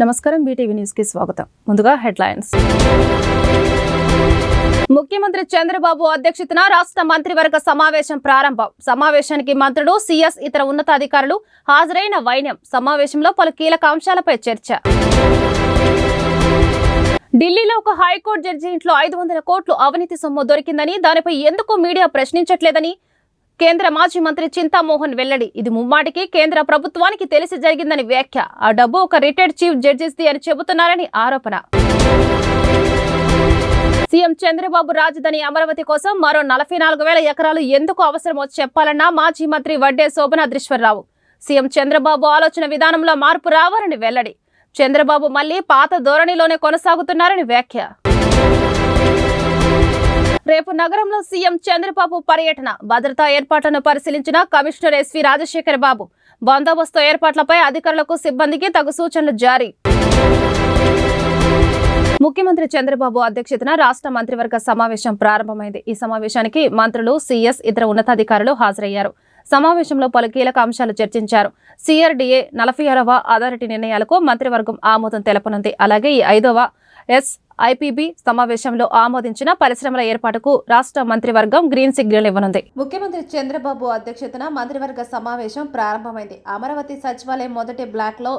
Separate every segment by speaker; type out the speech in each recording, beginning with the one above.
Speaker 1: నమస్కారం BTV news కి స్వాగతం. ముందుగా హెడ్లైన్స్. ముఖ్యమంత్రి చంద్రబాబు అధ్యక్షతన రాష్ట్ర మంత్రివర్గ సమావేశం ప్రారంభం. సమావేశానికి మంత్రులు, సీఎస్, ఇతర ఉన్నతాధికారులు హాజరైన వైనం. సమావేశంలో పలు కీలక అంశాలపై చర్చ. ఢిల్లీలో ఒక హైకోర్టు జడ్జి ఇంట్లో 500 కోట్లు అవినీతి సొమ్ము దొరికిందని, దానిపై ఎందుకు మీడియా ప్రశ్నించట్లేదని కేంద్ర మాజీ మంత్రి చింతామోహన్ వెల్లడి. ఇది ముమ్మాటికి కేంద్ర ప్రభుత్వానికి తెలిసి జరిగిందని వ్యాఖ్య. ఆ డబ్బు ఒక రిటైర్డ్ చీఫ్ జస్టిస్ది అని చెబుతున్నారని ఆరోపణ. సీఎం చంద్రబాబు రాజధాని అమరావతి కోసం మరో 44,000 ఎకరాలు ఎందుకు అవసరమో చెప్పాలన్న మాజీ మంత్రి వడ్డే శోభనాద్రీశ్వరరావు. సీఎం చంద్రబాబు ఆలోచన విధానంలో మార్పు రావాలని వెల్లడి. చంద్రబాబు మళ్లీ పాత ధోరణిలోనే కొనసాగుతున్నారని వ్యాఖ్య. రేపు నగరంలో సీఎం చంద్రబాబు పర్యటన. భద్రతా ఏర్పాట్లను పరిశీలించిన కమిషనర్ ఎస్వి రాజశేఖర్ బాబు. బందోబస్తు ఏర్పాట్లపై అధికారులకు, సిబ్బందికి తగు సూచనలు జారీ. ముఖ్యమంత్రి చంద్రబాబు అధ్యక్షతన రాష్ట్ర మంత్రివర్గ సమావేశం ప్రారంభమైంది. ఈ సమావేశానికి మంత్రులు, సీఎస్, ఇతర ఉన్నతాధికారులు హాజరయ్యారు. సమావేశంలో పలు కీలక అంశాలు చర్చించారు. CRDA 46వ అథారిటీ నిర్ణయాలకు మంత్రివర్గం ఆమోదం తెలపనుంది. అలాగే ఈ 5వ SIPB సమావేశంలో ఆమోదించిన పరిశ్రమల ఏర్పాటుకు రాష్ట్ర మంత్రివర్గం గ్రీన్ సిగ్నల్ ఇవ్వనుంది. ముఖ్యమంత్రి చంద్రబాబు అధ్యక్షతన మంత్రివర్గ సమావేశం ప్రారంభమైంది. అమరావతి సచివాలయం మొదటి బ్లాక్ లో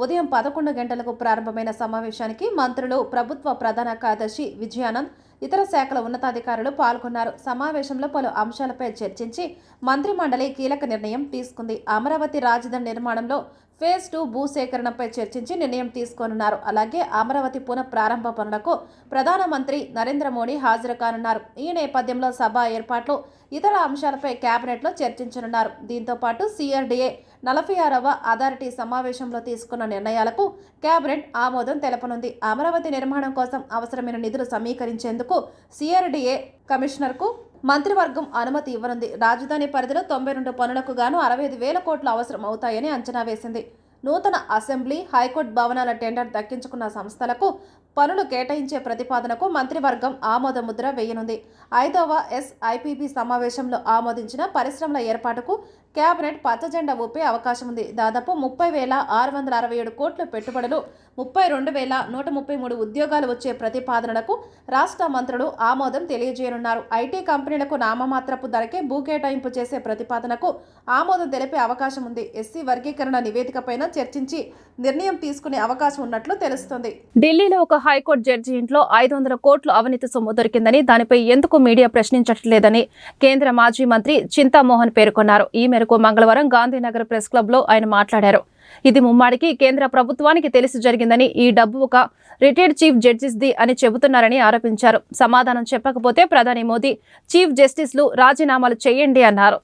Speaker 1: ఉదయం 11 గంటలకు ప్రారంభమైన సమావేశానికి మంత్రులు, ప్రభుత్వ ప్రధాన కార్యదర్శి విజయానంద్, ఇతర శాఖల ఉన్నతాధికారులు పాల్గొన్నారు. సమావేశంలో పలు అంశాలపై చర్చించి మంత్రిమండలి కీలక నిర్ణయం తీసుకుంది. అమరావతి రాజధాని నిర్మాణంలో ఫేజ్ 2 భూసేకరణపై చర్చించి నిర్ణయం తీసుకోనున్నారు. అలాగే అమరావతి పునః ప్రారంభ పనులకు ప్రధానమంత్రి నరేంద్ర మోడీ హాజరు కానున్నారు. ఈ నేపథ్యంలో సభ ఏర్పాట్లు, ఇతర అంశాలపై కేబినెట్లో చర్చించనున్నారు. దీంతో పాటు CRDA 46వ అథారిటీ సమావేశంలో తీసుకున్న నిర్ణయాలకు కేబినెట్ ఆమోదం తెలపనుంది. అమరావతి నిర్మాణం కోసం అవసరమైన నిధులు సమీకరించేందుకు CRDA కమిషనర్కు మంత్రివర్గం అనుమతి ఇవ్వనుంది. రాజధాని పరిధిలో 92 పనులకు గాను 65,000 కోట్లు అవసరం అవుతాయని అంచనా వేసింది. నూతన అసెంబ్లీ, హైకోర్టు భవనాల టెండర్ దక్కించుకున్న సంస్థలకు పనులు కేటాయించే ప్రతిపాదనకు మంత్రివర్గం ఆమోద ముద్ర వేయనుంది. 5వ SIPB సమావేశంలో ఆమోదించిన పరిశ్రమల ఏర్పాటుకు కేబినెట్ పచ్చజెండా ఊపే అవకాశం ఉంది. దాదాపు 30,667 కోట్ల పెట్టుబడులు, 32,133 ఉద్యోగాలు వచ్చే ప్రతిపాదనలకు రాష్ట్ర మంత్రులు ఆమోదం తెలియజేయనున్నారు. IT కంపెనీలకు నామమాత్రపు ధరకే భూ కేటాయింపు చేసే ప్రతిపాదనకు ఆమోదం తెలిపే అవకాశం ఉంది. SC వర్గీకరణ నివేదికపైన చర్చించి నిర్ణయం తీసుకునే అవకాశం ఉన్నట్లు తెలుస్తోంది. ఢిల్లీలో ఒక హైకోర్టు జడ్జి ఇంట్లో 500 కోట్లు అవినీతి సొమ్ము దొరికిందని, దానిపై ఎందుకు మీడియా ప్రశ్నించట్లేదని కేంద్ర మాజీ మంత్రి చింతామోహన్ పేర్కొన్నారు. ఈ మేరకు మంగళవారం గాంధీనగర్ ప్రెస్ క్లబ్ లో ఆయన మాట్లాడారు. ఇది ముమ్మాడికి కేంద్ర ప్రభుత్వానికి తెలిసి జరిగిందని, ఈ డబ్బు ఒక రిటైర్డ్ చీఫ్ జస్టిస్ది అని చెబుతున్నారని ఆరోపించారు. సమాధానం చెప్పకపోతే ప్రధాని మోదీ, చీఫ్ జస్టిస్లు రాజీనామాలు చేయండి అన్నారు.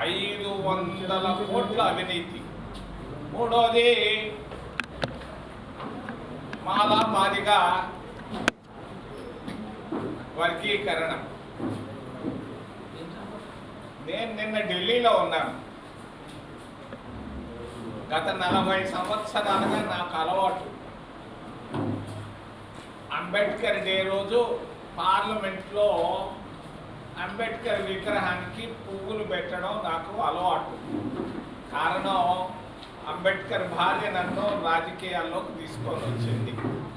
Speaker 2: 500 కోట్ల అవినీతి. మూడోది మాదిగా వర్గీకరణ. నేను నిన్న ఢిల్లీలో ఉన్నాను. గత 40 సంవత్సరాలుగా నాకు అలవాటు. అంబేద్కర్ డే రోజు పార్లమెంట్లో అంబేద్కర్ విగ్రహానికి పువ్వులు పెట్టడం నాకు అలవాటు. కారణం, అంబేద్కర్ భార్య నన్ను రాజకీయాల్లోకి తీసుకొని వచ్చింది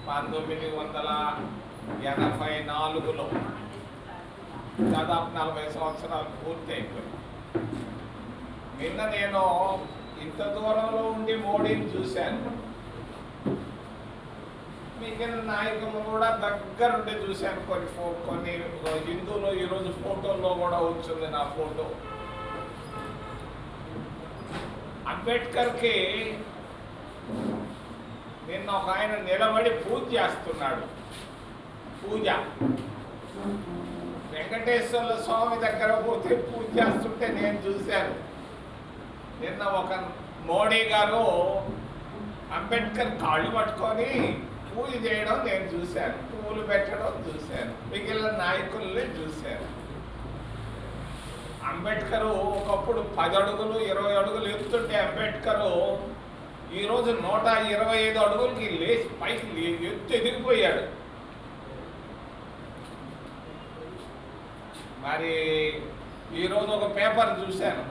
Speaker 2: 1984లో. దాదాపు 40 సంవత్సరాలు పూర్తి అయిపోయింది. నిన్న నేను ఇంత దూరంలో ఉండి మోడీని చూశాను. మిగిలిన నాయకులను కూడా దగ్గరుండి చూశాను. కొన్ని హిందువులు ఈరోజు ఫోటోల్లో కూడా వచ్చింది నా ఫోటో. అంబేద్కర్కి నిన్న ఒక ఆయన నిలబడి పూజ చేస్తున్నాడు. పూజ వెంకటేశ్వర స్వామి దగ్గర పోతే పూజ చేస్తుంటే నేను చూశాను. నిన్న ఒక మోడీ గారు అంబేద్కర్ కాళ్ళు పట్టుకొని పూజ చేయడం నేను చూశాను. పువ్వులు పెట్టడం చూశాను. మిగిలిన నాయకుల్ని చూశాను. అంబేద్కర్ ఒకప్పుడు 10 అడుగులు 20 అడుగులు ఎత్తుంటే అంబేద్కర్ ఈరోజు 125 అడుగులకి లేచి పైకి ఎదిగిపోయాడు. మరి ఈరోజు ఒక పేపర్ చూశాను.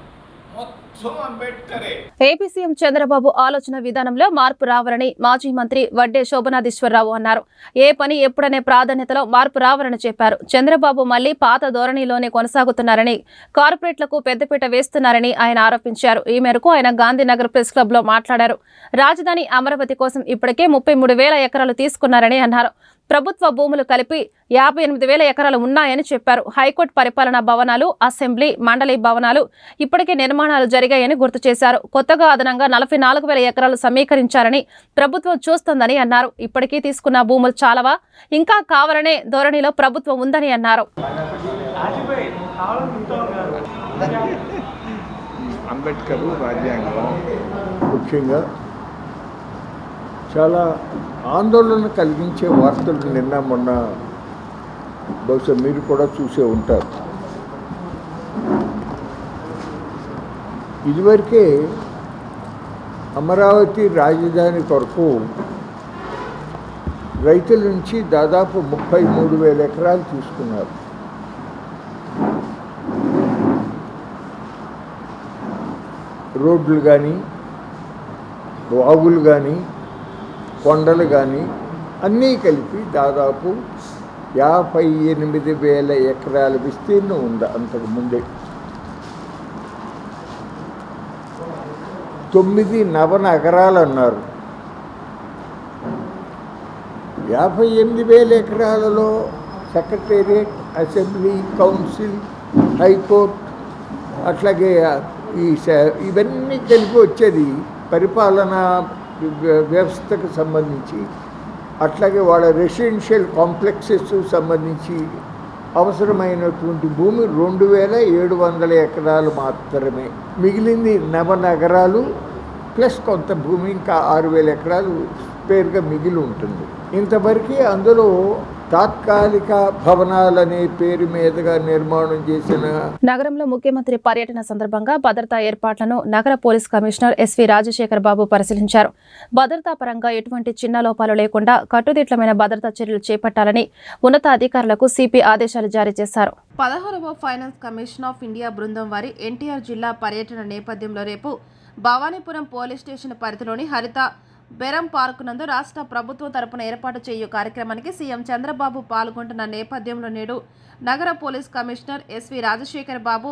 Speaker 2: మొత్తం అంబేద్కరే.
Speaker 1: ఏపీ సీఎం చంద్రబాబు ఆలోచన విధానంలో మార్పు రావాలని మాజీ మంత్రి వడ్డే శోభనాధీశ్వరరావు అన్నారు. ఏ పని ఎప్పుడనే ప్రాధాన్యతలో మార్పు రావాలని చెప్పారు. చంద్రబాబు మళ్లీ పాత ధోరణిలోనే కొనసాగుతున్నారని, కార్పొరేట్లకు పెద్దపీట వేస్తున్నారని ఆయన ఆరోపించారు. ఈ మేరకు ఆయన గాంధీనగర్ ప్రెస్ క్లబ్ లో మాట్లాడారు. రాజధాని అమరావతి కోసం ఇప్పటికే 33,000 ఎకరాలు తీసుకున్నారని అన్నారు. ప్రభుత్వ భూములు కలిపి 58,000 ఎకరాలు ఉన్నాయని చెప్పారు. హైకోర్టు పరిపాలనా భవనాలు, అసెంబ్లీ, మండలి భవనాలు ఇప్పటికే నిర్మాణాలు జరిగాయని గుర్తు చేశారు. కొత్తగా అదనంగా 44,000 ఎకరాలు సమీకరించారని ప్రభుత్వం చూస్తోందని అన్నారు. ఇప్పటికీ తీసుకున్న భూములు చాలవా, ఇంకా కావాలనే ధోరణిలో ప్రభుత్వం ఉందని అన్నారు.
Speaker 3: అంబేద్కర్ రాజ్యాంగం ముఖ్యంగా చాలా ఆందోళన కలిగించే వార్తలు నిన్న మొన్న బహుశా మీరు కూడా చూసే ఉంటారు. ఇదివరకే అమరావతి రాజధాని కొరకు రైతుల నుంచి దాదాపు 33,000 ఎకరాలు తీసుకున్నారు. రోడ్లు కానీ, వాగులు కానీ, కొండలు కానీ అన్నీ కలిపి దాదాపు 58,000 ఎకరాల విస్తీర్ణం ఉంది. అంతకు ముందే 9 నవనగరాలు అన్నారు. 58,000 ఎకరాలలో సెక్రటేరియట్, అసెంబ్లీ, కౌన్సిల్, హైకోర్టు, అట్లాగే ఇవన్నీ కలిపి వచ్చేది పరిపాలనా వ్యవస్థకు సంబంధించి, అట్లాగే వాళ్ళ రెసిడెన్షియల్ కాంప్లెక్సెస్ సంబంధించి అవసరమైనటువంటి భూమి 2,700 ఎకరాలు మాత్రమే. మిగిలింది నవనగరాలు ప్లస్ కొంత భూమి, ఇంకా 6,000 ఎకరాలు స్పేర్గా మిగిలి ఉంటుంది. ఇంతవరకు అందులో తాత్కాలిక భవనాలనే పేరు మీదుగా నిర్మాణం చేసిన.
Speaker 1: నగరంలో ముఖ్యమంత్రి పర్యటన సందర్భంగా భద్రతా ఏర్పాట్లను నగర పోలీస్ కమిషనర్ ఎస్వి రాజశేఖర్ బాబు పరిశీలించారు. భద్రతా పరంగా ఎటువంటి చిన్న లోపాలు లేకుండా కట్టుదిట్టమైన భద్రతా చర్యలు చేపట్టాలని ఉన్నతాధికారులకు సిపి ఆదేశాలు జారీ చేశారు. 16వ ఫైనాన్స్ కమిషన్ ఆఫ్ ఇండియా బృందం వారి ఎన్టీఆర్ జిల్లా పర్యటన నేపథ్యంలో రేపు భవానీపురం పోలీస్ స్టేషన్ పరిధిలోని హరిత బెరం పార్కు నందు రాష్ట్ర ప్రభుత్వం తరపున ఏర్పాటు చేయు కార్యక్రమానికి సీఎం చంద్రబాబు పాల్గొంటున్న నేపథ్యంలో నేడు నగర police commissioner SV Rajasekhar Babu,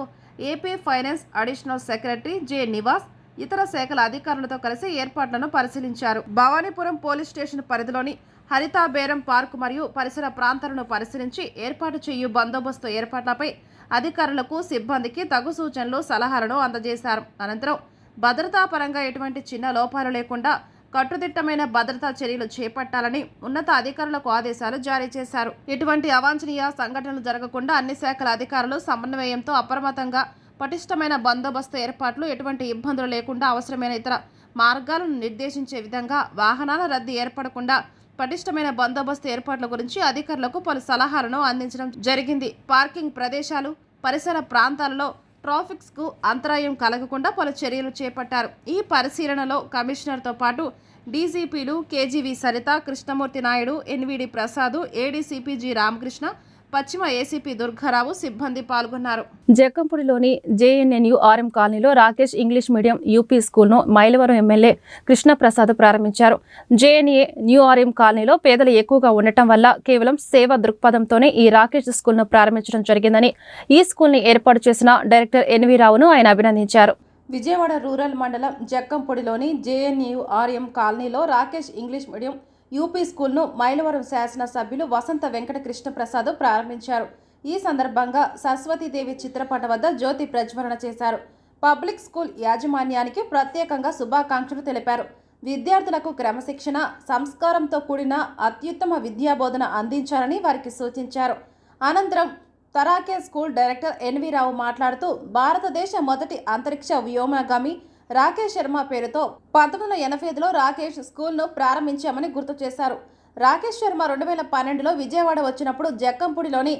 Speaker 1: AP finance additional secretary J Nivas, ఇతర శాఖల అధికారులతో కలిసి ఏర్పాట్లను పరిశీలించారు. భవానీపురం పోలీస్ స్టేషన్ పరిధిలోని హరిత బేరం పార్కు మరియు పరిసర ప్రాంతాలను పరిశీలించి ఏర్పాటు చేయు బందోబస్తు ఏర్పాట్లపై అధికారులకు, సిబ్బందికి తగు సూచనలు, సలహాలను అందజేశారు. అనంతరం భద్రతా పరంగా ఎటువంటి చిన్న లోపాలు లేకుండా కట్టుదిట్టమైన భద్రతా చర్యలు చేపట్టాలని ఉన్నత అధికారులకు ఆదేశాలు జారీ చేశారు. ఎటువంటి అవాంఛనీయ సంఘటనలు జరగకుండా అన్ని శాఖల అధికారులు సమన్వయంతో అప్రమత్తంగా పటిష్టమైన బందోబస్తు ఏర్పాట్లు, ఎటువంటి ఇబ్బందులు లేకుండా అవసరమైన ఇతర మార్గాలను నిర్దేశించే విధంగా వాహనాల రద్దీ ఏర్పడకుండా పటిష్టమైన బందోబస్తు ఏర్పాట్ల గురించి అధికారులకు పలు సలహాలను అందించడం జరిగింది. పార్కింగ్ ప్రదేశాలు, పరిసర ప్రాంతాలలో ట్రాఫిక్స్ కు అంతరాయం కలగకుండా పలు చర్యలు చేపట్టారు. ఈ పరిశీలనలో కమిషనర్తో పాటు డీజీపీలు KGV Saritha, Krishnamurthy Naidu, NVD Prasad, ADCP G Ramakrishna, పశ్చిమ ఏసీపీ దుర్గారావు సిబ్బంది పాల్గొన్నారు. జక్కంపూడిలోని జేఎన్ఎన్యూఆర్ఎం కాలనీలో రాకేష్ ఇంగ్లీష్ మీడియం యూపీ స్కూల్ను మైలవరం ఎమ్మెల్యే కృష్ణప్రసాద్ ప్రారంభించారు. జేఎన్ఎన్యూఆర్ఎం కాలనీలో పేదలు ఎక్కువగా ఉండటం వల్ల కేవలం సేవా దృక్పథంతోనే ఈ రాకేష్ స్కూల్ను ప్రారంభించడం జరిగిందని, ఈ స్కూల్ని ఏర్పాటు చేసిన డైరెక్టర్ ఎన్వి రావును ఆయన అభినందించారు. విజయవాడ రూరల్ మండలం జక్కంపూడిలోని జేఎన్యూఆర్ఎం కాలనీలో రాకేష్ ఇంగ్లీష్ మీడియం యూపీ స్కూల్ను మైలవరం శాసన సభ్యులు వసంత వెంకట కృష్ణప్రసాద్ ప్రారంభించారు. ఈ సందర్భంగా సరస్వతీదేవి చిత్రపట వద్ద జ్యోతి ప్రజ్వలన చేశారు. పబ్లిక్ స్కూల్ యాజమాన్యానికి ప్రత్యేకంగా శుభాకాంక్షలు తెలిపారు. విద్యార్థులకు క్రమశిక్షణ, సంస్కారంతో కూడిన అత్యుత్తమ విద్యాబోధన అందించాలని వారికి సూచించారు. అనంతరం తరాకే స్కూల్ డైరెక్టర్ ఎన్వి రావు మాట్లాడుతూ భారతదేశ మొదటి అంతరిక్ష వ్యోమగామి రాకేష్ శర్మ పేరుతో 1985లో రాకేష్ స్కూల్ను ప్రారంభించామని గుర్తు చేశారు. రాకేష్ శర్మ 2012లో విజయవాడ వచ్చినప్పుడు జక్కంపూడిలోని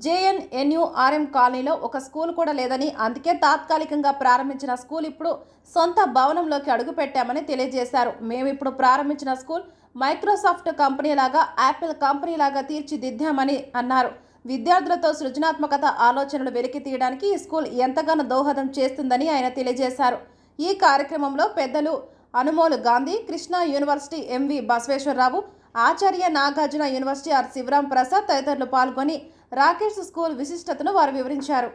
Speaker 1: జేఎన్ఎన్యూఆర్ఎం కాలనీలో ఒక స్కూల్ కూడా లేదని, అందుకే తాత్కాలికంగా ప్రారంభించిన స్కూల్ ఇప్పుడు సొంత భవనంలోకి అడుగుపెట్టామని తెలియజేశారు. మేము ఇప్పుడు ప్రారంభించిన స్కూల్ మైక్రోసాఫ్ట్ కంపెనీ లాగా, యాపిల్ కంపెనీ లాగా తీర్చిదిద్దామని అన్నారు. విద్యార్థులతో సృజనాత్మకత ఆలోచనలు వెలికి తీయడానికి ఈ స్కూల్ ఎంతగానో దోహదం చేస్తుందని ఆయన తెలియజేశారు. ఈ కార్యక్రమంలో పెద్దలు Anumolu Gandhi, Krishna university M V Basaveswararao, Acharya Nagarjuna university R Sivaram Prasad తదితరులు పాల్గొని రాకేష్ స్కూల్ విశిష్టతను వారు వివరించారు.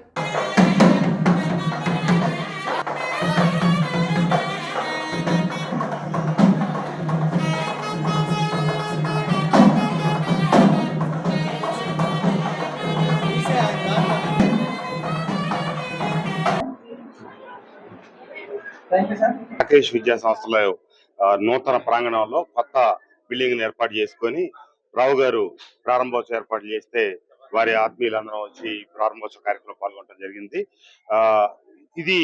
Speaker 4: రాకేష్ విద్యా సంస్థలో నూతన ప్రాంగణంలో కొత్త బిల్డింగ్ ఏర్పాటు చేసుకొని రావు గారు ప్రారంభోత్సవం ఏర్పాటు చేస్తే వారి ఆత్మీయులందరం వచ్చి ప్రారంభోత్సవ కార్యక్రమం పాల్గొనడం జరిగింది. ఇది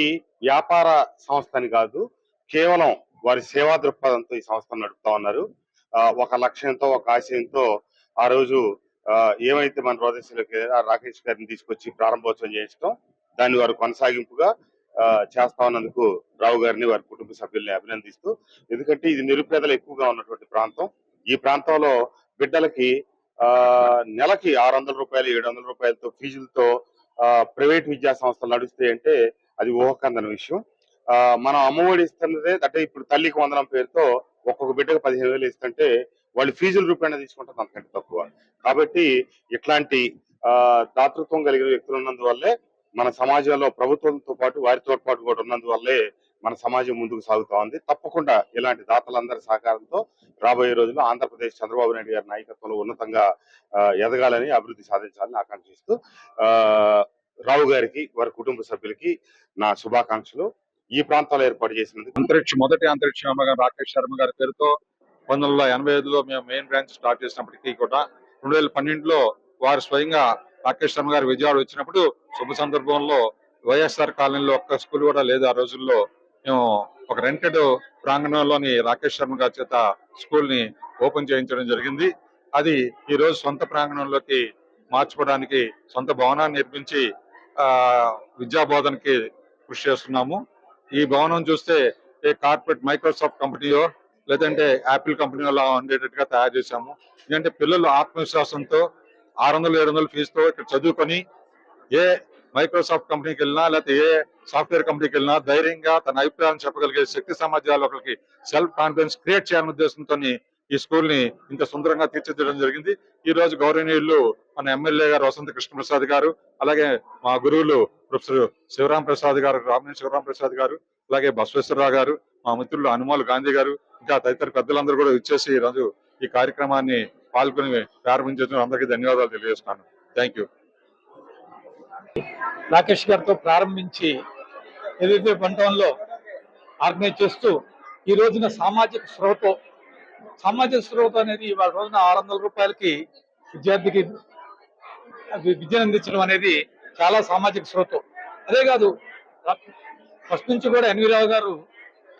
Speaker 4: వ్యాపార సంస్థ అని కాదు, కేవలం వారి సేవా దృక్పథంతో ఈ సంస్థను నడుపుతా ఉన్నారు. ఒక లక్ష్యంతో, ఒక ఆశయంతో ఆ రోజు ఏమైతే మన ప్రదేశంలోకి రాకేష్ గారిని తీసుకొచ్చి ప్రారంభోత్సవం చేయించడం, దాన్ని వారు కొనసాగింపుగా చేస్తా ఉన్నందుకు రావు గారిని, వారి కుటుంబ సభ్యుల్ని అభినందిస్తూ, ఎందుకంటే ఇది నిరుపేదలు ఎక్కువగా ఉన్నటువంటి ప్రాంతం. ఈ ప్రాంతంలో బిడ్డలకి నెలకి 600 రూపాయలు 700 రూపాయలతో ఫీజులతో ప్రైవేట్ విద్యా సంస్థలు నడుస్తాయి అంటే అది ఊహకందని విషయం. మనం అమ్మఒడి ఇస్తున్నదే అంటే ఇప్పుడు తల్లికి వందనం పేరుతో ఒక్కొక్క బిడ్డకు 15,000 ఇస్తుంటే వాళ్ళు ఫీజుల రూపాయన తీసుకుంటారు అంతకంటే తక్కువ. కాబట్టి ఇట్లాంటి దాతృత్వం కలిగిన వ్యక్తులు ఉన్నందువల్లే మన సమాజంలో ప్రభుత్వంతో పాటు వారి తోడ్పాటు కూడా ఉన్నందువల్లే మన సమాజం ముందుకు సాగుతా ఉంది. తప్పకుండా ఇలాంటి దాతలందరి సహకారంతో రాబోయే రోజుల్లో ఆంధ్రప్రదేశ్ చంద్రబాబు నాయుడు గారి నాయకత్వంలో ఉన్నతంగా ఎదగాలని, అభివృద్ధి సాధించాలని ఆకాంక్షిస్తూ రావు గారికి, వారి కుటుంబ సభ్యులకి నా శుభాకాంక్షలు. ఈ ప్రాంతాల్లో ఏర్పాటు చేసినందుకు
Speaker 5: మొదటి అంతరిక్ష రాకేష్ శర్మ గారి పేరుతో 1985లో మేము మెయిన్ బ్రాంచ్ స్టార్ట్ చేసినప్పటికీ కూడా 2012లో వారు స్వయంగా రాకేష్ శర్మ గారు విజయవాడ వచ్చినప్పుడు శుభ సందర్భంలో వైఎస్ఆర్ కాలనీలో ఒక్క స్కూల్ కూడా లేదు. ఆ రోజుల్లో మేము ఒక రెంటెడ్ ప్రాంగణంలోని రాకేష్ శర్మ గారి చేత స్కూల్ ని ఓపెన్ చేయించడం జరిగింది. అది ఈ రోజు సొంత ప్రాంగణంలోకి మార్చుకోవడానికి సొంత భవనాన్ని నిర్మించి విద్యా బోధనకి కృషి చేస్తున్నాము. ఈ భవనం చూస్తే ఏ కార్పొరేట్ మైక్రోసాఫ్ట్ కంపెనీయో లేదంటే యాపిల్ కంపెనీలో ఉండేటట్టుగా తయారు చేశాము. ఎందుకంటే పిల్లలు ఆత్మవిశ్వాసంతో 600-700 ఫీజుతో ఇక్కడ చదువుకొని ఏ మైక్రోసాఫ్ట్ కంపెనీకి వెళ్ళినా లేకపోతే ఏ సాఫ్ట్వేర్ కంపెనీకి వెళ్ళినా ధైర్యంగా తన అభిప్రాయాన్ని చెప్పగలిగే శక్తి సామర్థ్యాలు ఒకరికి సెల్ఫ్ కాన్ఫిడెన్స్ క్రియేట్ చేయాలనే ఉద్దేశంతో ఈ స్కూల్ ని ఇంత సుందరంగా తీర్చిదిద్దడం జరిగింది. ఈ రోజు గౌరవనీయులు మన ఎమ్మెల్యే గారు వసంత కృష్ణప్రసాద్ గారు, అలాగే మా గురువులు ప్రొఫెసర్ శివరాం ప్రసాద్ గారు, రామినేని శివరాం ప్రసాద్ గారు, అలాగే బసవేశ్వరరావు గారు, మా మిత్రులు అనుమోలు గాంధీ గారు, ఇంకా తదితర పెద్దలందరూ కూడా ఇచ్చేసి ఈ రోజు ఈ కార్యక్రమాన్ని పాల్గొని ప్రారంభించిన అందరికీ ధన్యవాదాలు తెలియజేస్తున్నాను. Thank you.
Speaker 6: రాకేష్ గారితో ప్రారంభించి ఏదైతే పంటంలో ఆర్గనైజ్ చేస్తూ ఈ రోజున సామాజిక స్రోత అనేది ఇవాళ రోజున 600 రూపాయలకి విద్యార్థికి విద్యను అందించడం అనేది చాలా సామాజిక స్రోతం. అదే కాదు, ఫస్ట్ నుంచి కూడా ఎన్వి రావు గారు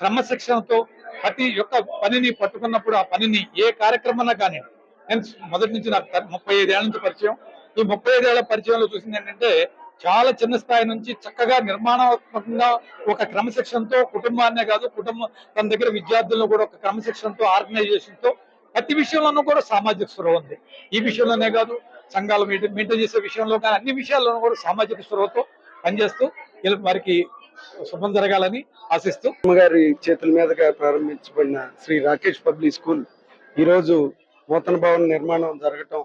Speaker 6: క్రమశిక్షణతో ప్రతి ఒక్క పనిని పట్టుకున్నప్పుడు ఆ పనిని ఏ కార్యక్రమన్నా కానీ, నేను మొదటి నుంచి నాకు 35 ఏళ్ల నుంచి పరిచయం. ఈ 35 ఏళ్ల పరిచయంలో చూసింది ఏంటంటే చాలా చిన్న స్థాయి నుంచి చక్కగా నిర్మాణాత్మకంగా ఒక క్రమశిక్షణతో కుటుంబాన్నే కాదు, తన దగ్గర విద్యార్థులను కూడా ఒక క్రమశిక్షణతో ఆర్గనైజేషన్ తో ప్రతి విషయంలోనూ కూడా సామాజిక స్పృహ ఉంది. ఈ విషయంలోనే కాదు, సంఘాలు మెయింటైన్ చేసే విషయంలో కానీ అన్ని విషయాల్లోనూ కూడా సామాజిక స్పృహతో పనిచేస్తూ వారికి శుభం జరగాలని ఆశిస్తూ
Speaker 7: గారి చేతుల మీదుగా ప్రారంభించబడిన శ్రీ రాకేష్ పబ్లిక్ స్కూల్ ఈరోజు నూతన భవన నిర్మాణం జరగటం,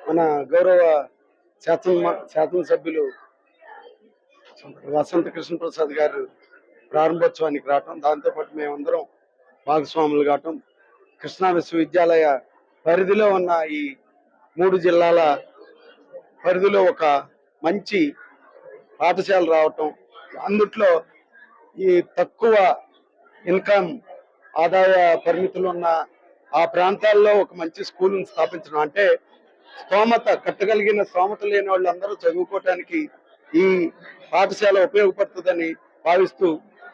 Speaker 7: మన గౌరవ శాసనసభ్యులు వసంత కృష్ణప్రసాద్ గారు ప్రారంభోత్సవానికి రావటం, దాంతోపాటు మేమందరం భాగస్వాములు కావటం, కృష్ణా విశ్వవిద్యాలయ పరిధిలో ఉన్న ఈ 3 జిల్లాల పరిధిలో ఒక మంచి పాఠశాల రావటం, అందుట్లో ఈ తక్కువ ఇన్కమ్ ఆదాయ పరిమితులు ఉన్న ఆ ప్రాంతాల్లో ఒక మంచి స్కూల్ని స్థాపించడం అంటే కట్టగలిగిన స్తోమత లేని వాళ్ళందరూ చదువుకోవటానికి ఈ పాఠశాల ఉపయోగపడుతుందని భావిస్తూ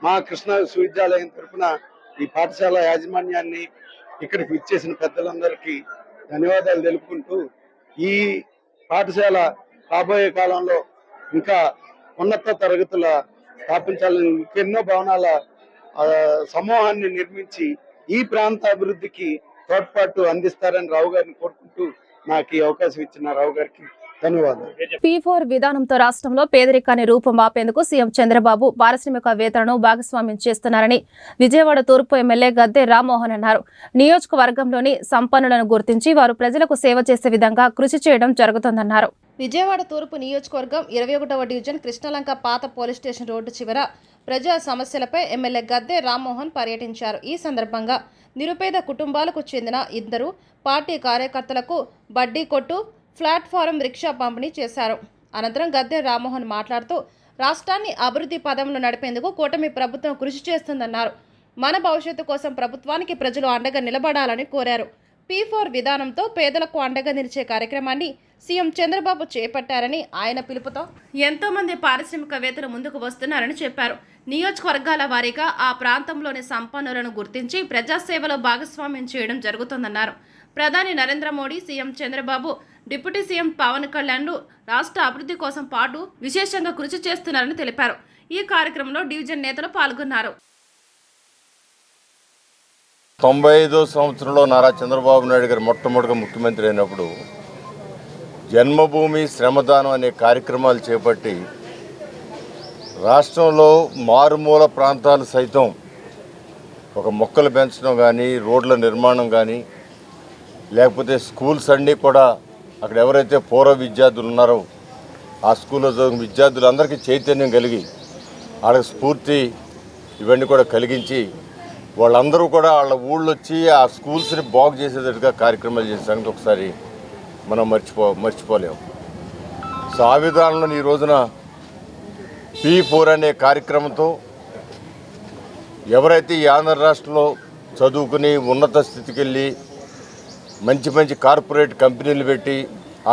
Speaker 7: మా కృష్ణా విశ్వవిద్యాలయం తరఫున ఈ పాఠశాల యాజమాన్యాన్ని, ఇక్కడికి ఇచ్చేసిన పెద్దలందరికీ ధన్యవాదాలు తెలుపుకుంటూ, ఈ పాఠశాల రాబోయే కాలంలో ఇంకా ఉన్నత తరగతుల స్థాపించాలని ఇంకెన్నో భవనాల సమూహాన్ని నిర్మించి ఈ ప్రాంత అభివృద్ధికి తోడ్పాటు అందిస్తారని రావు గారిని కోరుకుంటూ నాకు ఈ అవకాశం ఇచ్చిన రావు గారికి ధన్యవాదాలు.
Speaker 1: P4 విధానంతో రాష్ట్రంలో పేదరికాన్ని రూపుమాపేందుకు సీఎం చంద్రబాబు పారిశ్రామికవేత్తలను భాగస్వామ్యం చేస్తున్నారని విజయవాడ తూర్పు ఎమ్మెల్యే గద్దె రామ్మోహన్ అన్నారు. నియోజకవర్గంలోని సంపన్నులను గుర్తించి వారు ప్రజలకు సేవ చేసే విధంగా కృషి చేయడం జరుగుతుందన్నారు. విజయవాడ తూర్పు నియోజకవర్గం 21వ డివిజన్ కృష్ణలంక పాత పోలీస్ స్టేషన్ రోడ్డు చివర ప్రజా సమస్యలపై ఎమ్మెల్యే గద్దె రామ్మోహన్ పర్యటించారు. ఈ సందర్భంగా నిరుపేద కుటుంబాలకు చెందిన 2 పార్టీ కార్యకర్తలకు బడ్డీ కొట్టు, ప్లాట్ఫారం రిక్షా పంపిణీ చేశారు. అనంతరం గద్దె రామ్మోహన్ మాట్లాడుతూ రాష్ట్రాన్ని అభివృద్ధి పదంలో నడిపేందుకు కూటమి ప్రభుత్వం కృషి చేస్తుందన్నారు. మన భవిష్యత్తు కోసం ప్రభుత్వానికి ప్రజలు అండగా నిలబడాలని కోరారు. P4 విధానంతో పేదలకు అండగా నిలిచే కార్యక్రమాన్ని సీఎం చంద్రబాబు చేపట్టారని, ఆయన పిలుపుతో ఎంతో మంది పారిశ్రామికవేత్తలు ముందుకు వస్తున్నారని చెప్పారు. నియోజకవర్గాల వారీగా ఆ ప్రాంతంలోని సంపన్నులను గుర్తించి ప్రజాసేవలో భాగస్వామ్యం చేయడం జరుగుతుందన్నారు. ప్రధాని Narendra Modi, CM Chandrababu, deputy CM Pawan కళ్యాణ్లు రాష్ట్ర అభివృద్ధి కోసం పాటు విశేషంగా కృషి చేస్తున్నారని తెలిపారు. ఈ కార్యక్రమంలో డివిజన్ నేతలు పాల్గొన్నారు.
Speaker 8: 95వ సంవత్సరంలో నారా చంద్రబాబు నాయుడు గారు మొట్టమొదటిగా ముఖ్యమంత్రి అయినప్పుడు జన్మభూమి శ్రమదానం అనే కార్యక్రమాలు చేపట్టి రాష్ట్రంలో మారుమూల ప్రాంతాలు సైతం ఒక మొక్కలు పెంచడం కానీ, రోడ్ల నిర్మాణం కానీ, లేకపోతే స్కూల్స్ అన్నీ కూడా అక్కడ ఎవరైతే పూర్వ విద్యార్థులు ఉన్నారో ఆ స్కూల్లో చదివిన విద్యార్థులందరికీ చైతన్యం కలిగి వాళ్ళకి స్ఫూర్తి ఇవన్నీ కూడా కలిగించి వాళ్ళందరూ కూడా వాళ్ళ ఊళ్ళో వచ్చి ఆ స్కూల్స్ని బాగు చేసేటట్టుగా కార్యక్రమాలు చేసానికి ఒకసారి మనం మర్చిపోలేము. సో ఆ విధానంలో ఈ రోజున P4 అనే కార్యక్రమంతో ఎవరైతే ఈ ఆంధ్ర రాష్ట్రంలో చదువుకుని ఉన్నత స్థితికి వెళ్ళి మంచి మంచి కార్పొరేట్ కంపెనీలు పెట్టి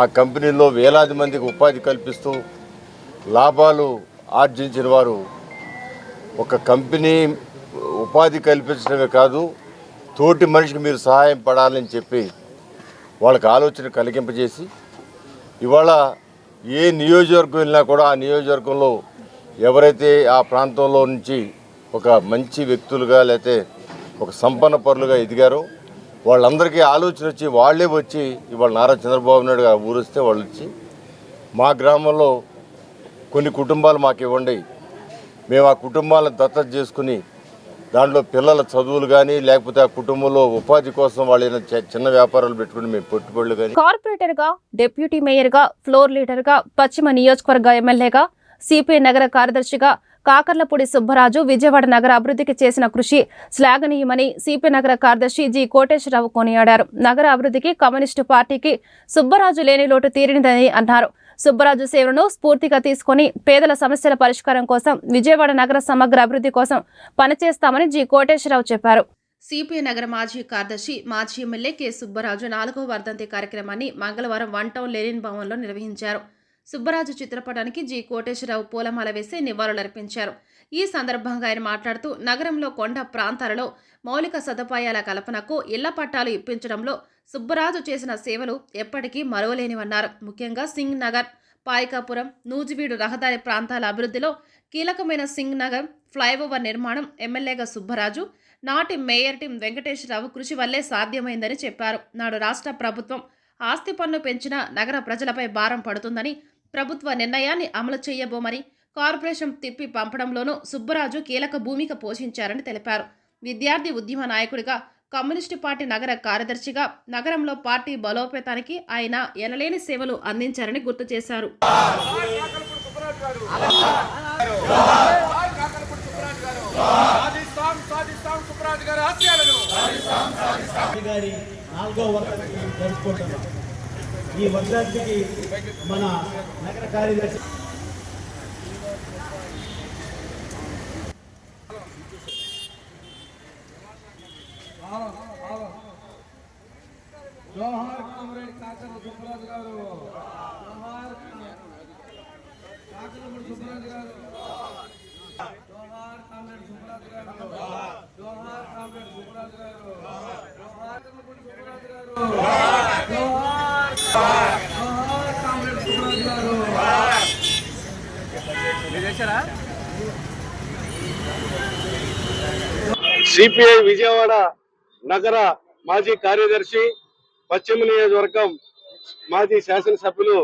Speaker 8: ఆ కంపెనీల్లో వేలాది మందికి ఉపాధి కల్పిస్తూ లాభాలు ఆర్జించిన వారు ఒక కంపెనీ ఉపాధి కల్పించడమే కాదు, తోటి మనిషికి మీరు సహాయం పడాలని చెప్పి వాళ్ళకి ఆలోచన కలిగింపజేసి ఇవాళ ఏ నియోజకవర్గం వెళ్ళినా కూడా ఆ నియోజకవర్గంలో ఎవరైతే ఆ ప్రాంతంలో నుంచి ఒక మంచి వ్యక్తులుగా లేకపోతే ఒక సంపన్న పరులుగా ఎదిగారో వాళ్ళందరికీ ఆలోచన వచ్చి వాళ్ళే వచ్చి ఇవాళ నారా చంద్రబాబు నాయుడు గారు ఊరు వస్తే వాళ్ళు వచ్చి మా గ్రామంలో కొన్ని కుటుంబాలు మాకు ఇవ్వండి, మేము ఆ కుటుంబాలను దత్తత చేసుకుని దాంట్లో పిల్లల చదువులు కానీ లేకపోతే ఆ కుటుంబంలో ఉపాధి కోసం వాళ్ళ చిన్న వ్యాపారాలు పెట్టుకుని మేము పెట్టుబడులు కానీ.
Speaker 1: కార్పొరేటర్గా, డిప్యూటీ మేయర్గా, ఫ్లోర్ లీడర్గా, పశ్చిమ నియోజకవర్గ ఎమ్మెల్యేగా, సిపిఐ నగర కార్యదర్శిగా కాకర్లపూడి సుబ్బరాజు విజయవాడ నగర అభివృద్ధికి చేసిన కృషి శ్లాఘనీయమని సిపిఐ నగర కార్యదర్శి జి కోటేశ్వరరావు కొనియాడారు. నగర అభివృద్ధికి కమ్యూనిస్టు పార్టీకి సుబ్బరాజు లేని లోటు తీరినదని అన్నారు. సుబ్బరాజు సేవలను స్ఫూర్తిగా తీసుకుని పేదల సమస్యల పరిష్కారం కోసం విజయవాడ నగర సమగ్ర అభివృద్ధి కోసం పనిచేస్తామని జి కోటేశ్వరరావు చెప్పారు. సిపిఐ నగర మాజీ కార్యదర్శి, మాజీ ఎమ్మెల్యే కె సుబ్బరాజు 4వ వర్ధంతి కార్యక్రమాన్ని మంగళవారం 1 టౌన్ లెనిన్ భవన్లో నిర్వహించారు. సుబ్బరాజు చిత్రపటానికి జి కోటేశ్వరరావు పూలమాల వేసి నివాళులర్పించారు. ఈ సందర్భంగా ఆయన మాట్లాడుతూ నగరంలో కొండ ప్రాంతాలలో మౌలిక సదుపాయాల కల్పనకు ఇళ్ల పట్టాలు ఇప్పించడంలో సుబ్బరాజు చేసిన సేవలు ఎప్పటికీ మరువలేనివన్నారు. ముఖ్యంగా సింగ్ నగర్, పాయకాపురం, నూజివీడు రహదారి ప్రాంతాల అభివృద్ధిలో కీలకమైన సింగ్ నగర్ ఫ్లైఓవర్ నిర్మాణం ఎమ్మెల్యేగా సుబ్బరాజు, నాటి మేయర్ టీం వెంకటేశ్వరరావు కృషి వల్లే సాధ్యమైందని చెప్పారు. నాడు రాష్ట్ర ప్రభుత్వం ఆస్తి పన్ను పెంచిన నగర ప్రజలపై భారం పడుతుందని, ప్రభుత్వ నిర్ణయాన్ని అమలు చేయబోమని కార్పొరేషన్ తిప్పి పంపడంలోనూ సుబ్బరాజు కీలక భూమిక పోషించారని తెలిపారు. విద్యార్థి ఉద్యమ నాయకుడిగా, కమ్యూనిస్టు పార్టీ నగర కార్యదర్శిగా నగరంలో పార్టీ బలోపేతానికి ఆయన ఎనలేని సేవలు అందించారని గుర్తు చేశారు.
Speaker 9: ఈ వర్గానికి మన నగర కార్యదర్శి జోహార్ కామ్రేడ్ కాకర్ల సుబ్బరాజు గారు, జోహార్ కాకర్ల సుబ్బరాజు గారు, జోహార్ కామ్రేడ్ సుబ్బరాజు గారు, జోహార్ కామ్రేడ్ సుబ్బరాజు గారు, జోహార్ సుబ్బరాజు గారు, జోహార్ కామ్రేడ్ సుబ్బరాజు గారు.
Speaker 7: సిపిఐ విజయవాడ నగర మాజీ కార్యదర్శి, పశ్చిమ నియోజకవర్గం మాజీ శాసనసభ్యులు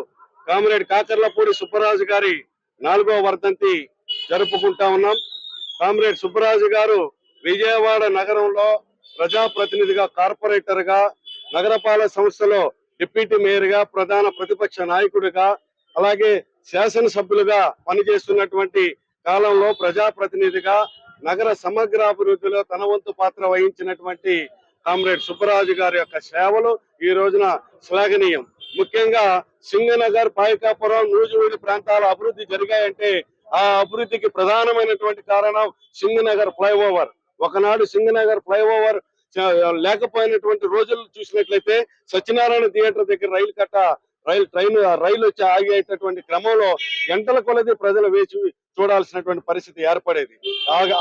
Speaker 7: కామ్రేడ్ కాకర్లపూడి సుబ్బరాజు గారి 4వ వర్ధంతి జరుపుకుంటా ఉన్నాం. కామ్రేడ్ సుబ్బరాజు గారు విజయవాడ నగరంలో ప్రజాప్రతినిధిగా, కార్పొరేటర్ గా, నగరపాలక సంస్థలో డిప్యూటీ మేయర్ గా, ప్రధాన ప్రతిపక్ష నాయకుడిగా, అలాగే శాసనసభ్యులుగా పనిచేస్తున్నటువంటి కాలంలో ప్రజాప్రతినిధిగా నగర సమగ్రాభివృద్ధిలో తన వంతు పాత్ర వహించినటువంటి కామ్రేడ్ సుబ్బరాజు గారి యొక్క సేవలు ఈ రోజున శ్లాఘనీయం. ముఖ్యంగా సింగనగర్, పాయకాపురం, నూజివీడు ప్రాంతాల అభివృద్ధి జరిగాయంటే ఆ అభివృద్ధికి ప్రధానమైనటువంటి కారణం సింగనగర్ ఫ్లైఓవర్. ఒకనాడు సింగనగర్ ఫ్లైఓవర్ లేకపోయినటువంటి రోజులు చూసినట్లయితే సత్యనారాయణ థియేటర్ దగ్గర రైలు వచ్చి ఆగేటటువంటి క్రమంలో గంటల కొలది ప్రజలు వేచి చూడాల్సినటువంటి పరిస్థితి ఏర్పడేది.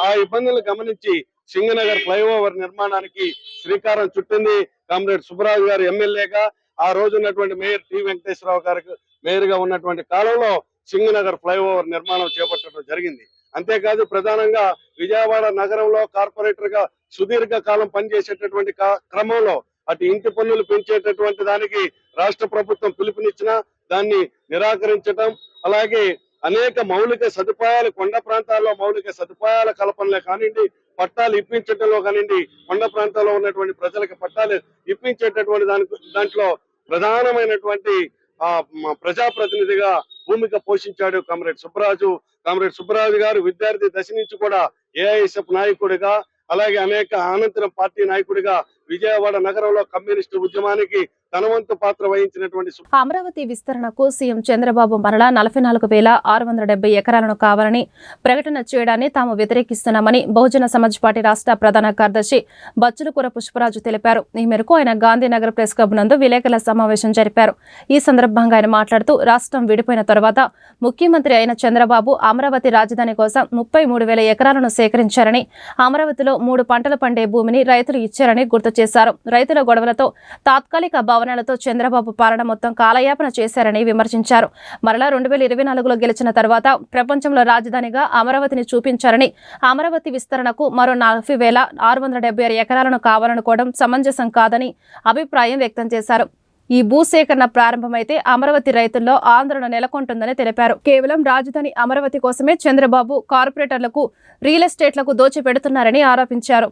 Speaker 7: ఆ ఇబ్బందులు గమనించి సింగనగర్ ఫ్లైఓవర్ నిర్మాణానికి శ్రీకారం చుట్టింది కామ్రేడ్ సుబ్బరాజు గారు ఎమ్మెల్యేగా. ఆ రోజు ఉన్నటువంటి మేయర్ టి వెంకటేశ్వరరావు గారికి మేయర్ గా ఉన్నటువంటి కాలంలో సింగనగర్ ఫ్లైఓవర్ నిర్మాణం చేపట్టడం జరిగింది. అంతేకాదు ప్రధానంగా విజయవాడ నగరంలో కార్పొరేటర్ గా సుదీర్ఘ కాలం పనిచేసేటటువంటి క్రమంలో అటు ఇంటి పన్నులు పెంచేటటువంటి దానికి రాష్ట్ర ప్రభుత్వం పిలుపునిచ్చినా దాన్ని నిరాకరించడం, అలాగే అనేక మౌలిక సదుపాయాలు కొండ ప్రాంతాల్లో మౌలిక సదుపాయాల కల్పనలో కానివ్వండి, పట్టాలు ఇప్పించడంలో కానివ్వండి, కొండ ప్రాంతాల్లో ఉన్నటువంటి ప్రజలకు పట్టాలు ఇప్పించేటటువంటి దాంట్లో ప్రధానమైనటువంటి ప్రజాప్రతినిధిగా భూమిక పోషించాడు కామ్రేడ్ సుబ్బరాజు. కామ్రేడ్ సుబ్బరాజు గారు విద్యార్థి దశ నుంచి కూడా ఏఐఎస్ఎఫ్ నాయకుడిగా, అలాగే అనేక అనంతరం పార్టీ నాయకుడిగా విజయవాడ నగరంలో కమ్యూనిస్టు ఉద్యమానికి తన వంతు పాత్ర వహించినటువంటి
Speaker 1: అమరావతి విస్తరణకు సీఎం చంద్రబాబు మరలా 44,670 ఎకరాలను కావాలని ప్రకటన చేయడాన్ని తాము వ్యతిరేకిస్తున్నామని బహుజన సమాజ్ పార్టీ రాష్ట్ర ప్రధాన కార్యదర్శి బచ్చులకూర పుష్పరాజు తెలిపారు. ఈ మేరకు ఆయన గాంధీనగర్ ప్రెస్ క్లబ్ నందు విలేకరుల సమావేశం జరిపారు. ఈ సందర్భంగా ఆయన మాట్లాడుతూ రాష్ట్రం విడిపోయిన తర్వాత ముఖ్యమంత్రి అయిన చంద్రబాబు అమరావతి రాజధాని కోసం 33,000 ఎకరాలను సేకరించారని, అమరావతిలో 3 పంటలు పండే భూమిని రైతులు ఇచ్చారని గుర్తు చేశారు. రైతుల గొడవలతో, తాత్కాలిక భావనలతో చంద్రబాబు పాలన మొత్తం కాలయాపన చేశారని విమర్శించారు. మరలా 2024లో గెలిచిన తర్వాత ప్రపంచంలో రాజధానిగా అమరావతిని చూపించారని, అమరావతి విస్తరణకు మరో 40,676 ఎకరాలను కావాలనుకోవడం సమంజసం కాదని అభిప్రాయం వ్యక్తం చేశారు. ఈ భూసేకరణ ప్రారంభమైతే అమరావతి రైతుల్లో ఆందోళన నెలకొంటుందని తెలిపారు. కేవలం రాజధాని అమరావతి కోసమే చంద్రబాబు కార్పొరేటర్లకు, రియల్ ఎస్టేట్లకు దోచిపెడుతున్నారని ఆరోపించారు.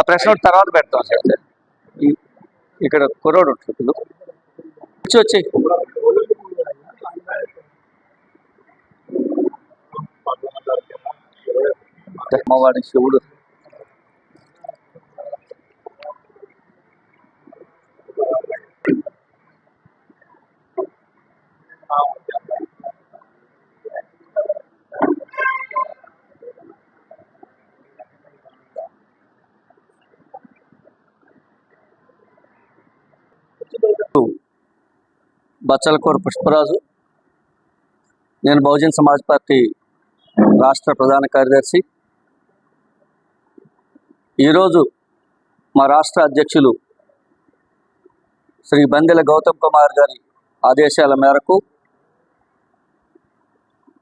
Speaker 10: ప్రశ్న తర్వాత పెడతాం సార్. ఇక్కడ కుర్రోడు వచ్చి వాడి శివుడు బచ్చలకూర పుష్పరాజు. నేను బహుజన్ సమాజ్ పార్టీ రాష్ట్ర ప్రధాన కార్యదర్శి. ఈరోజు మా రాష్ట్ర అధ్యక్షులు శ్రీ బందెల గౌతమ్ కుమార్ గారి ఆదేశాల మేరకు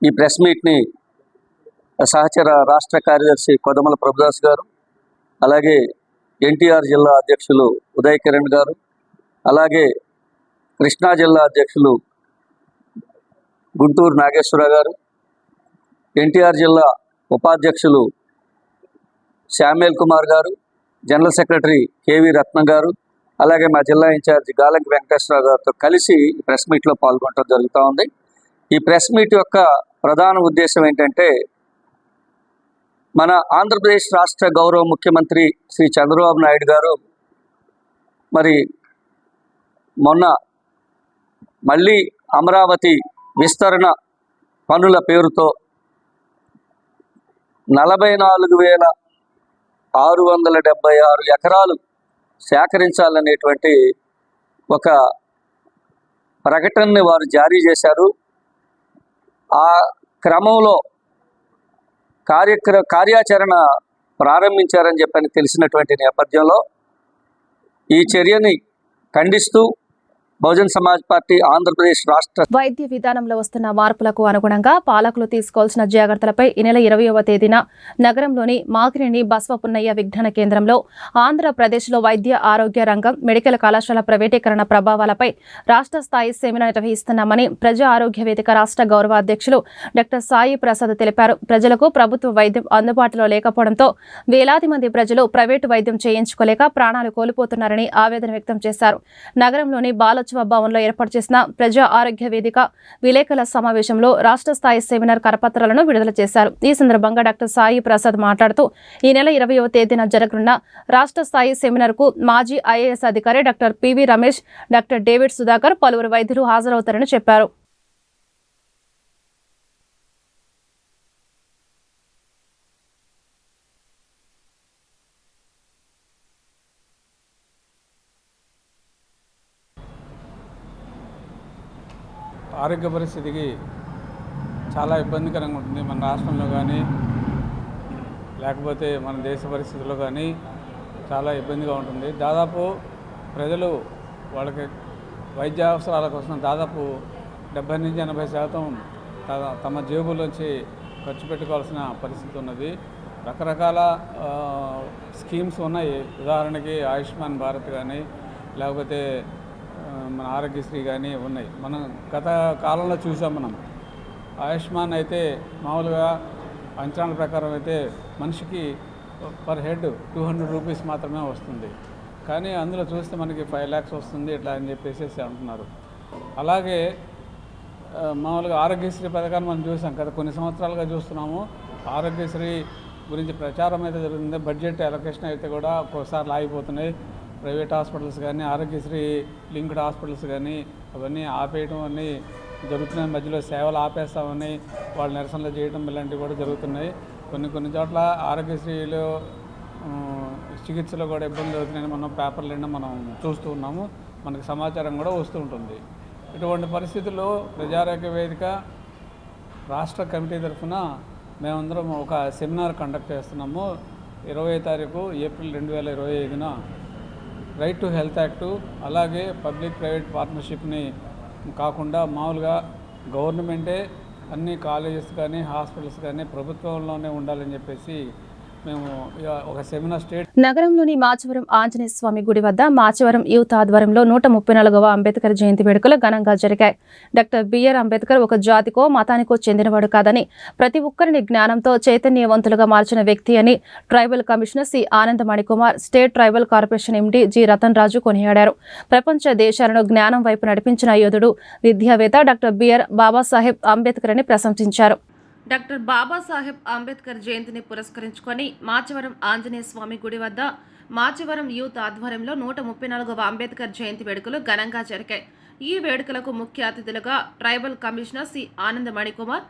Speaker 10: ఈ ప్రెస్ మీట్ని సహచర రాష్ట్ర కార్యదర్శి కొదమల ప్రభుదాస్ గారు, అలాగే ఎన్టీఆర్ జిల్లా అధ్యక్షులు ఉదయ్ కిరణ్ గారు, అలాగే కృష్ణా జిల్లా అధ్యక్షులు గుంటూరు నాగేశ్వర గారు, ఎన్టీఆర్ జిల్లా ఉపాధ్యక్షులు శామ్యుల్ కుమార్ గారు, జనరల్ సెక్రటరీ కేవి రత్నం గారు, అలాగే మా జిల్లా ఇన్ఛార్జి గాలంకి వెంకటేశ్వరరావు గారితో కలిసి ఈ ప్రెస్ మీట్లో పాల్గొనడం జరుగుతూ ఉంది. ఈ ప్రెస్ మీట్ యొక్క ప్రధాన ఉద్దేశం ఏంటంటే, మన ఆంధ్రప్రదేశ్ రాష్ట్ర గౌరవ ముఖ్యమంత్రి శ్రీ చంద్రబాబు నాయుడు గారు మరి మొన్న మళ్ళీ అమరావతి విస్తరణ పనుల పేరుతో 44,676 ఎకరాలు సేకరించాలనేటువంటి ఒక ప్రకటనని వారు జారీ చేశారు. ఆ క్రమంలో కార్యాచరణ ప్రారంభించారని చెప్పని తెలిసినటువంటి నేపథ్యంలో ఈ చర్యని ఖండిస్తూ బహుజన్ సమాజ్ పార్టీ ఆంధ్రప్రదేశ్ రాష్ట్ర
Speaker 1: వైద్య విధానంలో వస్తున్న మార్పులకు అనుగుణంగా పాలకులు తీసుకోవాల్సిన జాగ్రత్తలపై ఈ నెల 20వ తేదీన నగరంలోని మాకినేని బసవపున్నయ్య విజ్ఞాన కేంద్రంలో ఆంధ్రప్రదేశ్లో వైద్య ఆరోగ్య రంగం మెడికల్ కళాశాల ప్రైవేటీకరణ ప్రభావాలపై రాష్ట్ర స్థాయి సెమినార్ నిర్వహిస్తున్నామని ప్రజా ఆరోగ్య వేదిక రాష్ట్ర గౌరవ అధ్యక్షులు డాక్టర్ సాయి ప్రసాద్ తెలిపారు. ప్రజలకు ప్రభుత్వ వైద్యం అందుబాటులో లేకపోవడంతో వేలాది మంది ప్రజలు ప్రైవేటు వైద్యం చేయించుకోలేక ప్రాణాలు కోల్పోతున్నారని ఆవేదన వ్యక్తం చేశారు. నగరంలోని బాలోత్సవ భవన్లో ఏర్పాటు చేసిన ప్రజా ఆరోగ్య వేదిక విలేకరుల సమావేశంలో రాష్ట్ర స్థాయి సెమినార్ కరపత్రాలను విడుదల చేశారు. ఈ సందర్భంగా డాక్టర్ సాయి ప్రసాద్ మాట్లాడుతూ ఈ నెల 20వ తేదీన జరగనున్న రాష్ట్ర స్థాయి సెమినార్ కు మాజీ ఐఏఎస్ అధికారి doctor PV Ramesh, doctor David Sudhakar, పలువురు వైద్యులు హాజరవుతారని చెప్పారు.
Speaker 9: ఆరోగ్య పరిస్థితికి చాలా ఇబ్బందికరంగా ఉంటుంది. మన రాష్ట్రంలో కానీ లేకపోతే మన దేశ పరిస్థితుల్లో కానీ చాలా ఇబ్బందిగా ఉంటుంది. దాదాపు ప్రజలు వాళ్ళకి వైద్య అవసరాల కోసం దాదాపు 70-80% తమ జేబులోంచి ఖర్చు పెట్టుకోవాల్సిన పరిస్థితి ఉన్నది. రకరకాల స్కీమ్స్ ఉన్నాయి. ఉదాహరణకి ఆయుష్మాన్ భారత్ కానీ లేకపోతే మన ఆరోగ్యశ్రీ కానీ ఉన్నాయి. మనం గత కాలంలో చూసాం. మనం ఆయుష్మాన్ అయితే మామూలుగా అంచనాల ప్రకారం అయితే మనిషికి పర్ హెడ్ 200 రూపీస్ మాత్రమే వస్తుంది. కానీ అందులో చూస్తే మనకి 5 lakhs వస్తుంది ఇట్లా అని చెప్పేసి అంటున్నారు. అలాగే మామూలుగా ఆరోగ్యశ్రీ పథకాన్ని మనం చూసాం. గత కొన్ని సంవత్సరాలుగా చూస్తున్నాము. ఆరోగ్యశ్రీ గురించి ప్రచారం అయితే జరుగుతుంది. బడ్జెట్ అలొకేషన్ అయితే కూడా ఒక్కోసారి ఆగిపోతున్నాయి. ప్రైవేట్ హాస్పిటల్స్ కానీ ఆరోగ్యశ్రీ లింక్డ్ హాస్పిటల్స్ కానీ అవన్నీ ఆపేయడం అన్నీ జరుగుతున్నాయి. మధ్యలో సేవలు ఆపేస్తామని వాళ్ళు నిరసనలు చేయడం ఇలాంటివి కూడా జరుగుతున్నాయి. కొన్ని చోట్ల ఆరోగ్యశ్రీలో చికిత్సలో కూడా ఇబ్బందులు అవుతున్నాయని మనం పేపర్లు మనం చూస్తూ ఉన్నాము. మనకు సమాచారం కూడా వస్తూ ఉంటుంది. ఇటువంటి పరిస్థితుల్లో ప్రజారోగ్య వేదిక రాష్ట్ర కమిటీ తరఫున మేమందరం ఒక సెమినార్ కండక్ట్ చేస్తున్నాము. 20వ తారీఖు ఏప్రిల్ 2025న రైట్ టు హెల్త్ యాక్టు, అలాగే పబ్లిక్ ప్రైవేట్ పార్ట్నర్షిప్ని కాకుండా మామూలుగా గవర్నమెంటే అన్ని కాలేజెస్ కానీ హాస్పిటల్స్ కానీ ప్రభుత్వంలోనే ఉండాలని చెప్పేసి మేము ఒక సెమినార్ స్టేట్.
Speaker 1: నగరంలోని మాచవరం ఆంజనేయ స్వామి గుడి వద్ద మాచవరం యూత్ ఆధ్వర్యంలో 134వ అంబేద్కర్ జయంతి వేడుకలు ఘనంగా జరిగాయి. డాక్టర్ బిఆర్ అంబేద్కర్ ఒక జాతికో మతానికో చెందినవాడు కాదని ప్రతి ఒక్కరిని జ్ఞానంతో చైతన్యవంతులుగా మార్చిన వ్యక్తి అని tribal commissioner C Anand Manikumar, state tribal corporation MD G Ratan Raju కొనియాడారు. ప్రపంచ దేశాలను జ్ఞానం వైపు నడిపించిన యోధుడు, విద్యావేత్త డాక్టర్ బిఆర్ బాబాసాహెబ్ అంబేద్కర్ అని ప్రశంసించారు. డాక్టర్ బాబాసాహెబ్ అంబేద్కర్ జయంతిని పురస్కరించుకొని మాచవరం ఆంజనేయ స్వామి గుడి వద్ద మాచవరం యూత్ ఆధ్వర్యంలో 134వ అంబేద్కర్ జయంతి వేడుకలు ఘనంగా జరిగాయి. ఈ వేడుకలకు ముఖ్య అతిథులుగా tribal commissioner C Anand Manikumar,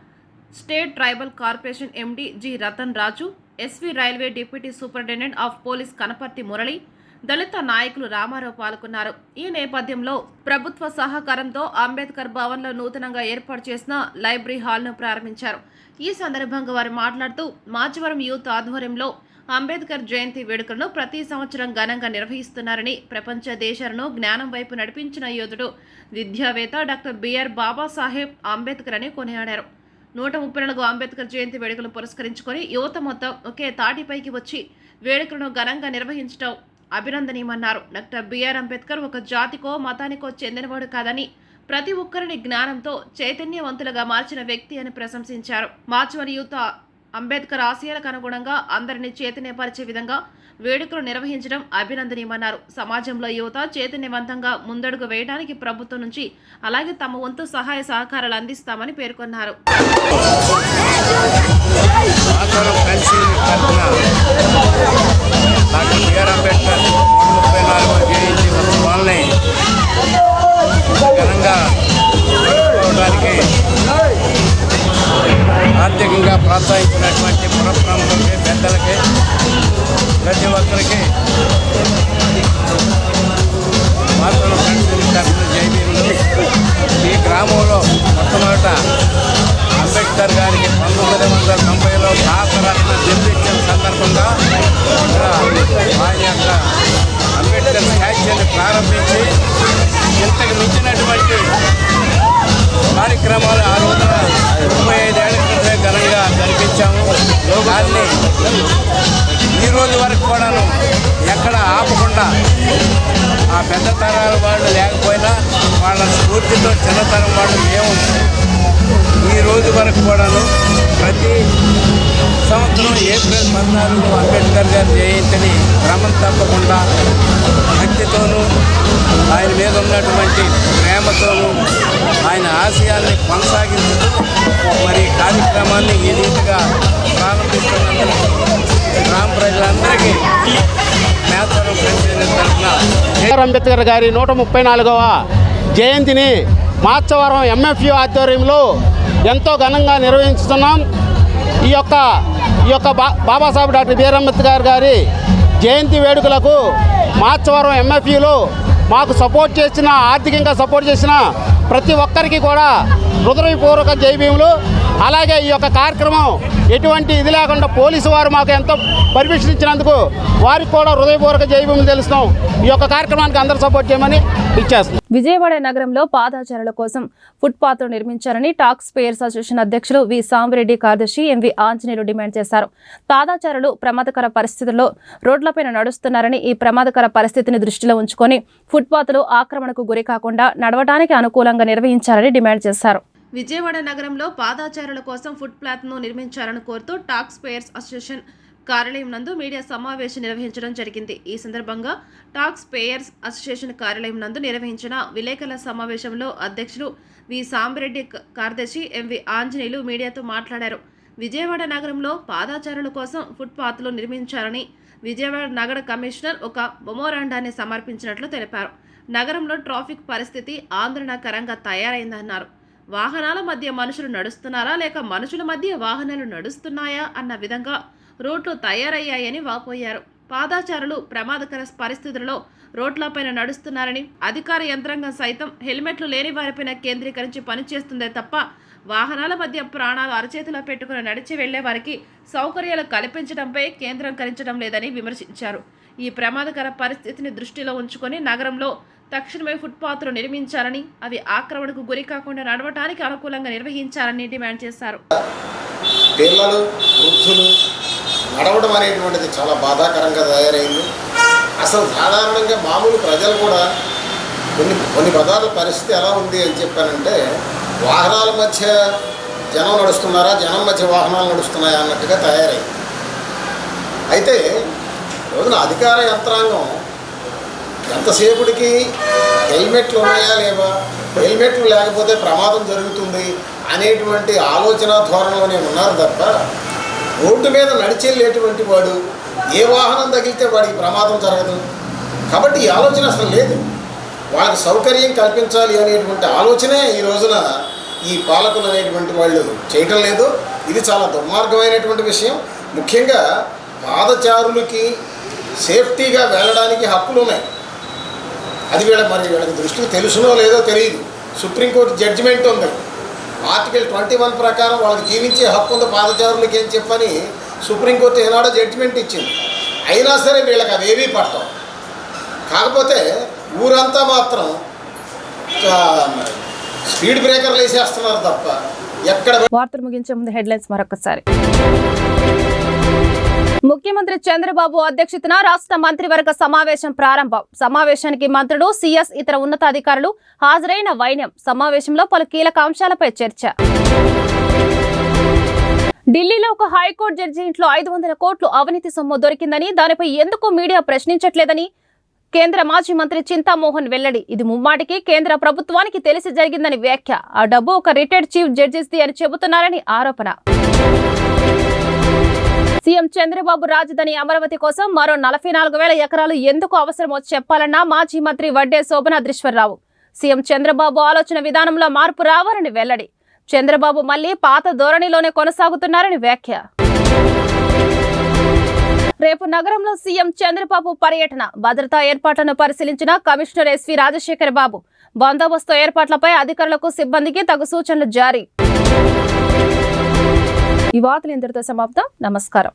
Speaker 1: state tribal corporation MD G Ratan Raju, SV railway deputy superintendent of police Kanaparthi Murali, దళిత నాయకులు రామారావు పాల్గొన్నారు. ఈ నేపథ్యంలో ప్రభుత్వ సహకారంతో అంబేద్కర్ భవన్లో నూతనంగా ఏర్పాటు చేసిన లైబ్రరీ హాల్ను ప్రారంభించారు. ఈ సందర్భంగా వారు మాట్లాడుతూ మాచవరం యూత్ ఆధ్వర్యంలో అంబేద్కర్ జయంతి వేడుకలను ప్రతి సంవత్సరం ఘనంగా నిర్వహిస్తున్నారని, ప్రపంచ దేశాలను జ్ఞానం వైపు నడిపించిన యోధుడు, విద్యావేత్త డాక్టర్ బిఆర్ బాబాసాహెబ్ అంబేద్కర్ అని కొనియాడారు. 134వ అంబేద్కర్ జయంతి వేడుకలను పురస్కరించుకొని యువత మొత్తం ఒకే తాటిపైకి వచ్చి వేడుకలను ఘనంగా నిర్వహించడం అభినందనీయమన్నారు. డాక్టర్ బిఆర్ అంబేద్కర్ ఒక జాతికో మతానికో చెందినవాడు కాదని ప్రతి ఒక్కరిని జ్ఞానంతో చైతన్యవంతులుగా మార్చిన వ్యక్తి అని ప్రశంసించారు. మాచవరం యూత్ అంబేద్కర్ ఆశయాలకు అనుగుణంగా అందరినీ చైతన్యపరిచే విధంగా వేడుకలు నిర్వహించడం అభినందనీయమన్నారు. సమాజంలో యువత చైతన్యవంతంగా ముందడుగు వేయడానికి ప్రభుత్వం నుంచి అలాగే తమ వంతు సహాయ సహకారాలు అందిస్తామని పేర్కొన్నారు.
Speaker 11: డాక్టర్ బిఆర్ అంబేద్కర్ 134వ జయంతి ఉత్సవాల్ని ఘనంగా జరుపుకోవడానికి ఆర్థికంగా ప్రోత్సహించినటువంటి పురప్రముఖులకి, పెద్దలకి, ప్రతి ఒక్కరికి మాత్రం తరఫున జైవీరులు. ఈ గ్రామంలో మొట్టమొదట అంబేద్కర్ గారికి 1990లో భారతరత్న జన్మించిన సందర్భంగా ఆయన యొక్క అంబేద్కర్ స్టాచ్యూని ప్రారంభించి ఇంతకు మించిన వాళ్ళని ఈ రోజు వరకు కూడాను ఎక్కడ ఆపకుండా ఆ పెద్ద తరాల వాళ్ళు లేకపోయినా వాళ్ళ స్ఫూర్తితో చిన్నతరం వాళ్ళు మేము ఈ రోజు వరకు కూడాను ప్రతి సంవత్సరం ఏప్రిల్ 14 అంబేద్కర్ గారి జయంతిని క్రమం తప్పకుండా భక్తితోనూ ఆయన మీద ఉన్నటువంటి ప్రేమతోనూ ఆయన ఆశయాల్ని కొనసాగిస్తూ మరి కార్యక్రమాన్ని ఈ రీతిగా ప్రారంభిస్తున్నందుకు గ్రామ ప్రజలందరికీ మేతరం ఫ్రెండ్స్ తరఫున
Speaker 12: అంబేద్కర్ గారి 134వ జయంతిని మార్చవరం ఎంఎఫ్యు ఆధ్వర్యంలో ఎంతో ఘనంగా నిర్వహిస్తున్నాం. ఈ యొక్క బాబాసాహెబ్ డాక్టర్ బిఆర్ అంబేద్కర్ గారి జయంతి వేడుకలకు మార్చవరం ఎంఎఫ్యూలో మాకు సపోర్ట్ చేసిన, ఆర్థికంగా సపోర్ట్ చేసిన ప్రతి ఒక్కరికి కూడా హృదయపూర్వక జైభీములు. అలాగే ఈ యొక్క కార్యక్రమం ఎటువంటి ఇది లేకుండా పోలీసు వారు మాకు ఎంతో పర్మిషన్ ఇచ్చినందుకు వారికి కూడా హృదయపూర్వక జైభీములు తెలుస్తాం. ఈ యొక్క కార్యక్రమానికి అందరూ సపోర్ట్ చేయమని ఇచ్చేస్తాం.
Speaker 1: విజయవాడ నగరంలో పాదాచారుల కోసం ఫుట్పాత్లు నిర్మించారని టాక్స్ పేయర్స్ అసోసియేషన్ అధ్యక్షులు వి సాంబరెడ్డి, కార్యదర్శి ఎంవి ఆంజనేయులు డిమాండ్ చేశారు. పాదాచారులు ప్రమాదకర పరిస్థితుల్లో రోడ్లపైన నడుస్తున్నారని, ఈ ప్రమాదకర పరిస్థితిని దృష్టిలో ఉంచుకొని ఫుట్పాత్లు ఆక్రమణకు గురి కాకుండా నడవడానికి అనుకూలంగా నిర్వహించాలని డిమాండ్ చేశారు. విజయవాడ నగరంలో పాదాచారుల కోసం ఫుట్పాత్ను నిర్మించాలని కోరుతూ టాక్స్ పేయర్స్ అసోసియేషన్ కార్యాలయం నందు మీడియా సమావేశం నిర్వహించడం జరిగింది. ఈ సందర్భంగా టాక్స్ పేయర్స్ అసోసియేషన్ కార్యాలయం నందు నిర్వహించిన విలేకరుల సమావేశంలో అధ్యక్షులు వి సాంబరెడ్డి, కార్యదర్శి ఎంవి ఆంజనేయులు మీడియాతో మాట్లాడారు. విజయవాడ నగరంలో పాదాచారుల కోసం ఫుట్పాత్లు నిర్మించాలని విజయవాడ నగర కమిషనర్ ఒక మెమోరాండాన్ని సమర్పించినట్లు తెలిపారు. నగరంలో ట్రాఫిక్ పరిస్థితి ఆందోళనకరంగా తయారైందన్నారు. వాహనాల మధ్య మనుషులు నడుస్తున్నారా లేక మనుషుల మధ్య వాహనాలు నడుస్తున్నాయా అన్న విధంగా రోడ్లు తయారయ్యాయని వాపోయారు. పాదాచారులు ప్రమాదకర పరిస్థితుల్లో రోడ్లపైన నడుస్తున్నారని, అధికార యంత్రాంగం సైతం హెల్మెట్లు లేని వారిపైన కేంద్రీకరించి పనిచేస్తుందే తప్ప వాహనాల మధ్య ప్రాణాలు అరచేతిలో పెట్టుకుని నడిచి వెళ్లే వారికి సౌకర్యాలు కల్పించడంపై కేంద్రీకరించడం లేదని విమర్శించారు. ఈ ప్రమాదకర పరిస్థితిని దృష్టిలో ఉంచుకొని నగరంలో తక్షణమే ఫుట్పాత్లు నిర్మించాలని, అవి ఆక్రమణకు గురి కాకుండా నడవటానికి అనుకూలంగా నిర్వహించాలని డిమాండ్ చేశారు.
Speaker 13: పిల్లలు, వృద్ధులు నడవడం అనేటువంటిది చాలా బాధాకరంగా తయారైంది. అసలు సాధారణంగా మామూలు ప్రజలు కూడా కొన్ని పదార్థ పరిస్థితి ఎలా ఉంది అని చెప్పానంటే, వాహనాల మధ్య జనం నడుస్తున్నారా, జనం మధ్య వాహనాలు నడుస్తున్నాయా అన్నట్టుగా తయారైంది. అయితే రోజున అధికార యంత్రాంగం ఎంతసేపుడికి హెల్మెట్లు ఉన్నాయా లేవా, హెల్మెట్లు లేకపోతే ప్రమాదం జరుగుతుంది అనేటువంటి ఆలోచన ధోరణిలోనే ఉన్నారు తప్ప, రోడ్డు మీద నడిచెళ్ళేటువంటి వాడు ఏ వాహనం తగిలితే వాడికి ప్రమాదం జరగదు. కాబట్టి ఈ ఆలోచన అసలు లేదు. వాళ్ళకి సౌకర్యం కల్పించాలి అనేటువంటి ఆలోచనే ఈ రోజున ఈ పాలకులు అనేటువంటి వాళ్ళు చేయటం లేదు. ఇది చాలా దుర్మార్గమైనటువంటి విషయం. ముఖ్యంగా పాదచారులకి సేఫ్టీగా వెళ్ళడానికి హక్కులు ఉన్నాయి. అది వీళ్ళకి దృష్టికి తెలుసునో లేదో తెలియదు. సుప్రీంకోర్టు జడ్జిమెంట్ ఉంది. ఆర్టికల్ 21 ప్రకారం వాళ్ళకి జీవించే హక్కు ఉంది పాదచారులకి అని చెప్పని సుప్రీంకోర్టు ఏనాడో జడ్జిమెంట్ ఇచ్చింది. అయినా సరే వీళ్ళకి అవేవీ పట్టవు. కాకపోతే ఊరంతా మాత్రం స్పీడ్ బ్రేకర్లు వేసేస్తున్నారు తప్ప ఎక్కడ.
Speaker 1: వార్తలు ముగించే ముందు హెడ్లైన్స్ మరొకసారి. ముఖ్యమంత్రి చంద్రబాబు అధ్యక్షతన రాష్ట్ర మంత్రివర్గ సమావేశం ప్రారంభం. సమావేశానికి మంత్రులు, సీఎస్, ఇతర ఉన్నతాధికారులు హాజరైన వైనం. సమావేశంలో పలు కీలక అంశాలపై చర్చ. ఢిల్లీలో ఒక హైకోర్టు జడ్జి ఇంట్లో 500 కోట్లు అవినీతి సొమ్ము దొరికిందని, దానిపై ఎందుకు మీడియా ప్రశ్నించట్లేదని కేంద్ర మాజీ మంత్రి చింతామోహన్ వెల్లడి. ఇది ముమ్మాటికి కేంద్ర ప్రభుత్వానికి తెలిసి జరిగిందని వ్యాఖ్య. ఆ డబ్బు ఒక రిటైర్డ్ చీఫ్ జస్టిస్ది అని చెబుతున్నారని ఆరోపణ. సీఎం చంద్రబాబు రాజధాని అమరావతి కోసం మరో 44,000 ఎకరాలు ఎందుకు అవసరమో చెప్పాలన్న మాజీ మంత్రి వడ్డే శోభనాద్రీశ్వరరావు. సీఎం చంద్రబాబు ఆలోచన విధానంలో మార్పు రావాలని వెల్లడి. చంద్రబాబు మళ్లీ పాత ధోరణిలోనే కొనసాగుతున్నారని వ్యాఖ్య. రేపు నగరంలో సీఎం చంద్రబాబు పర్యటన. భద్రతా ఏర్పాట్లను పరిశీలించిన కమిషనర్ ఎస్వి రాజశేఖర్ బాబు. బందోబస్తు ఏర్పాట్లపై అధికారులకు, సిబ్బందికి తగు సూచనలు జారీ. ఈ వార్తలు ఇంతటితో సమాప్తం. నమస్కారం.